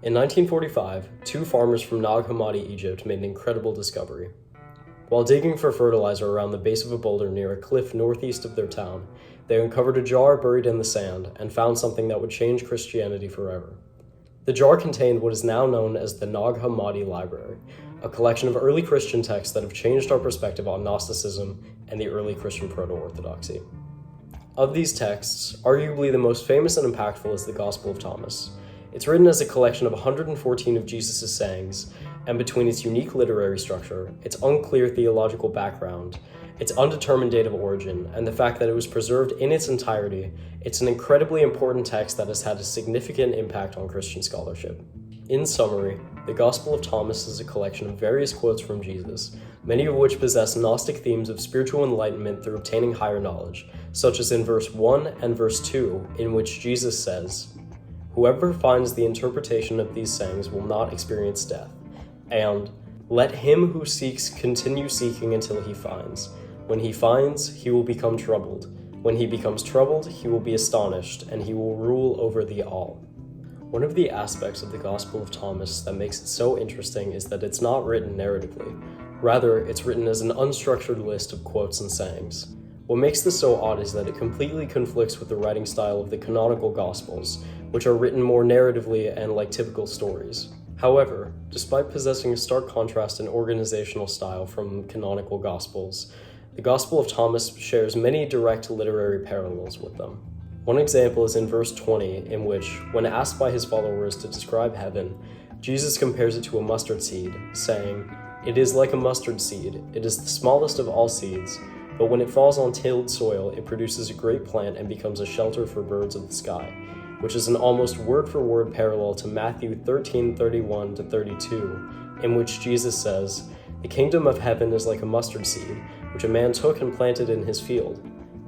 In 1945, two farmers from Nag Hammadi, Egypt made an incredible discovery. While digging for fertilizer around the base of a boulder near a cliff northeast of their town, they uncovered a jar buried in the sand and found something that would change Christianity forever. The jar contained what is now known as the Nag Hammadi Library, a collection of early Christian texts that have changed our perspective on Gnosticism and the early Christian proto-orthodoxy. Of these texts, arguably the most famous and impactful is the Gospel of Thomas. It's written as a collection of 114 of Jesus' sayings, and between its unique literary structure, its unclear theological background, its undetermined date of origin, and the fact that it was preserved in its entirety, it's an incredibly important text that has had a significant impact on Christian scholarship. In summary, the Gospel of Thomas is a collection of various quotes from Jesus, many of which possess Gnostic themes of spiritual enlightenment through obtaining higher knowledge, such as in verse 1 and verse 2, in which Jesus says, "Whoever finds the interpretation of these sayings will not experience death," and "Let him who seeks continue seeking until he finds. When he finds, he will become troubled. When he becomes troubled, he will be astonished, and he will rule over the all." One of the aspects of the Gospel of Thomas that makes it so interesting is that it's not written narratively. Rather, it's written as an unstructured list of quotes and sayings. What makes this so odd is that it completely conflicts with the writing style of the canonical Gospels, which are written more narratively and like typical stories. However, despite possessing a stark contrast in organizational style from canonical Gospels, the Gospel of Thomas shares many direct literary parallels with them. One example is in verse 20, in which, when asked by his followers to describe heaven, Jesus compares it to a mustard seed, saying, "It is like a mustard seed. It is the smallest of all seeds, but when it falls on tilled soil, it produces a great plant and becomes a shelter for birds of the sky," which is an almost word-for-word parallel to Matthew 13:31-32, in which Jesus says, "The kingdom of heaven is like a mustard seed, which a man took and planted in his field.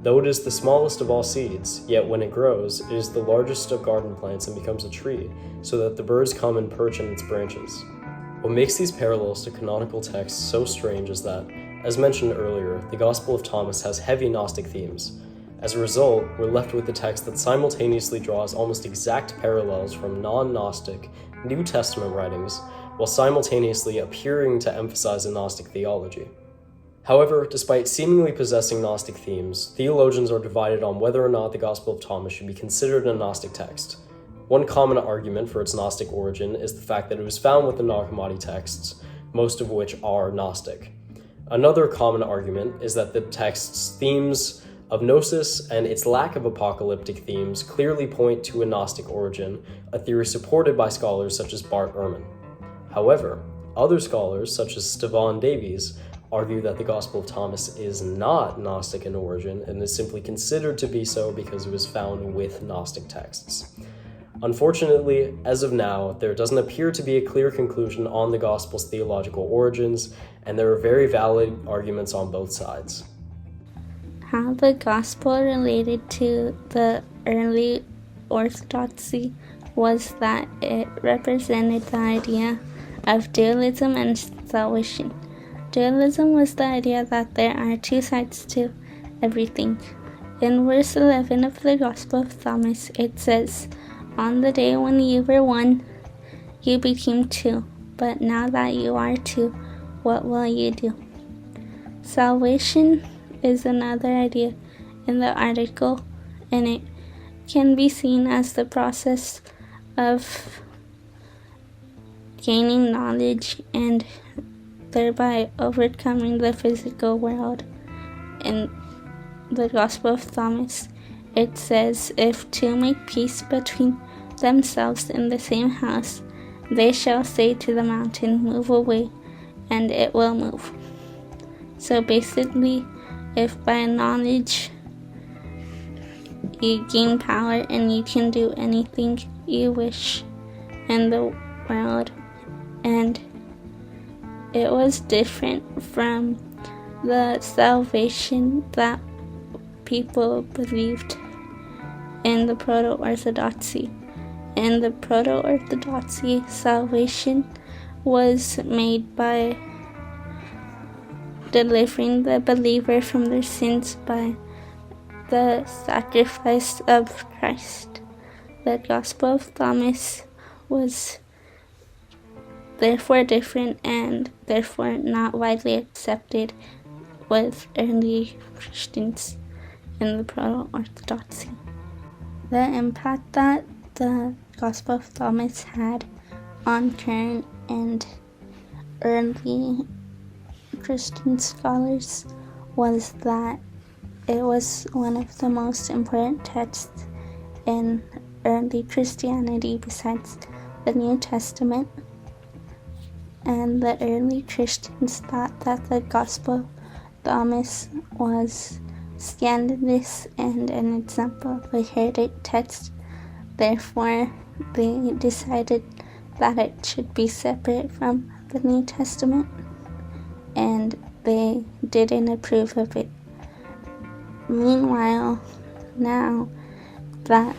Though it is the smallest of all seeds, yet when it grows, it is the largest of garden plants and becomes a tree, so that the birds come and perch in its branches." What makes these parallels to canonical texts so strange is that, as mentioned earlier, the Gospel of Thomas has heavy Gnostic themes. As a result, we're left with a text that simultaneously draws almost exact parallels from non-Gnostic New Testament writings, while simultaneously appearing to emphasize a Gnostic theology. However, despite seemingly possessing Gnostic themes, theologians are divided on whether or not the Gospel of Thomas should be considered a Gnostic text. One common argument for its Gnostic origin is the fact that it was found with the Nag Hammadi texts, most of which are Gnostic. Another common argument is that the text's themes of Gnosis and its lack of apocalyptic themes clearly point to a Gnostic origin, a theory supported by scholars such as Bart Ehrman. However, other scholars, such as Stefan Davies, argue that the Gospel of Thomas is not Gnostic in origin and is simply considered to be so because it was found with Gnostic texts. Unfortunately, as of now, there doesn't appear to be a clear conclusion on the Gospel's theological origins, and there are very valid arguments on both sides. How the Gospel related to the early Orthodoxy was that it represented the idea of dualism and salvation. Dualism was the idea that there are two sides to everything. In verse 11 of the Gospel of Thomas, it says, "On the day when you were one, you became two, but now that you are two, what will you do?" Salvation is another idea in the article, and it can be seen as the process of gaining knowledge and thereby overcoming the physical world. In the Gospel of Thomas, it says, "If two make peace between themselves in the same house, they shall say to the mountain, 'Move away,' and it will move." So basically, if by knowledge you gain power and you can do anything you wish in the world, and it was different from the salvation that people believed in the proto-Orthodoxy. In the proto-Orthodoxy, salvation was made by delivering the believer from their sins by the sacrifice of Christ. The Gospel of Thomas was therefore different and therefore not widely accepted with early Christians in the Proto-Orthodoxy. The impact that the Gospel of Thomas had on current and early Christian scholars was that it was one of the most important texts in early Christianity besides the New Testament, and the early Christians thought that the Gospel of Thomas was scandalous and an example of a heretic text. Therefore, they decided that it should be separate from the New Testament, and they didn't approve of it. Meanwhile, now that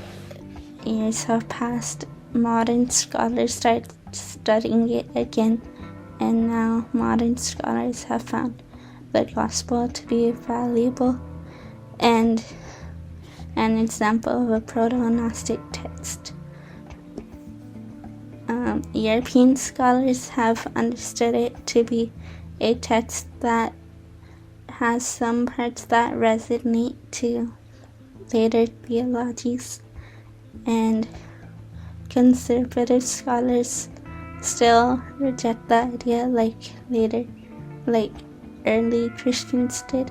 years have passed, modern scholars started studying it again, and now modern scholars have found the Gospel to be valuable and an example of a proto-Gnostic text. European scholars have understood it to be a text that has some parts that resonate to later theologies, and conservative scholars still reject the idea like early Christians did.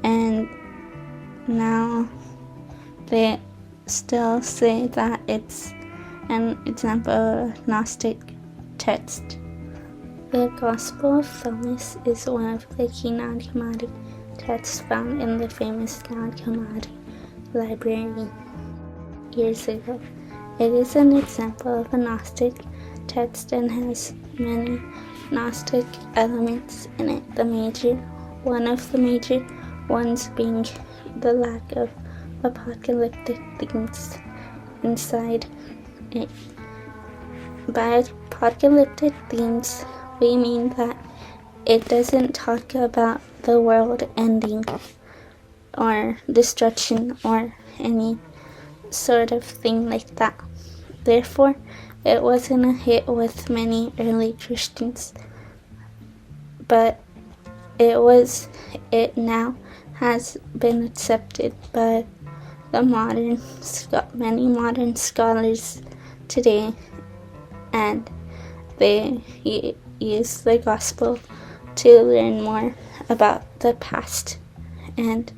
And now they still say that it's an example of a Gnostic text. The Gospel of Thomas is one of the key Nag Hammadi texts found in the famous Nag Hammadi library years ago. It is an example of a Gnostic text and has many Gnostic elements in it. One of the major ones being the lack of apocalyptic themes inside it. By apocalyptic themes, we mean that it doesn't talk about the world ending or destruction or any sort of thing like that. Therefore, it wasn't a hit with many early Christians, but it now has been accepted by many modern scholars today, and they use the Gospel to learn more about the past and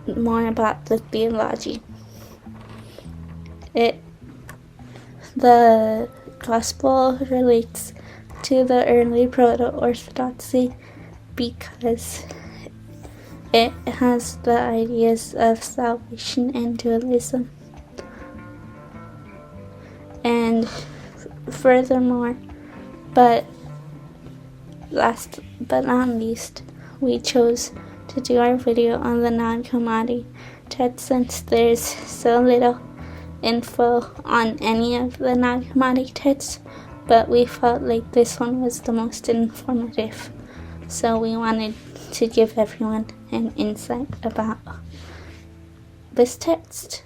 more about the theology. The Gospel relates to the early Proto-Orthodoxy because it has the ideas of salvation and dualism. And furthermore, but last but not least, we chose to do our video on the Nag Hammadi text since there's so little info on any of the Nag Hammadi texts, but we felt like this one was the most informative, so we wanted to give everyone an insight about this text.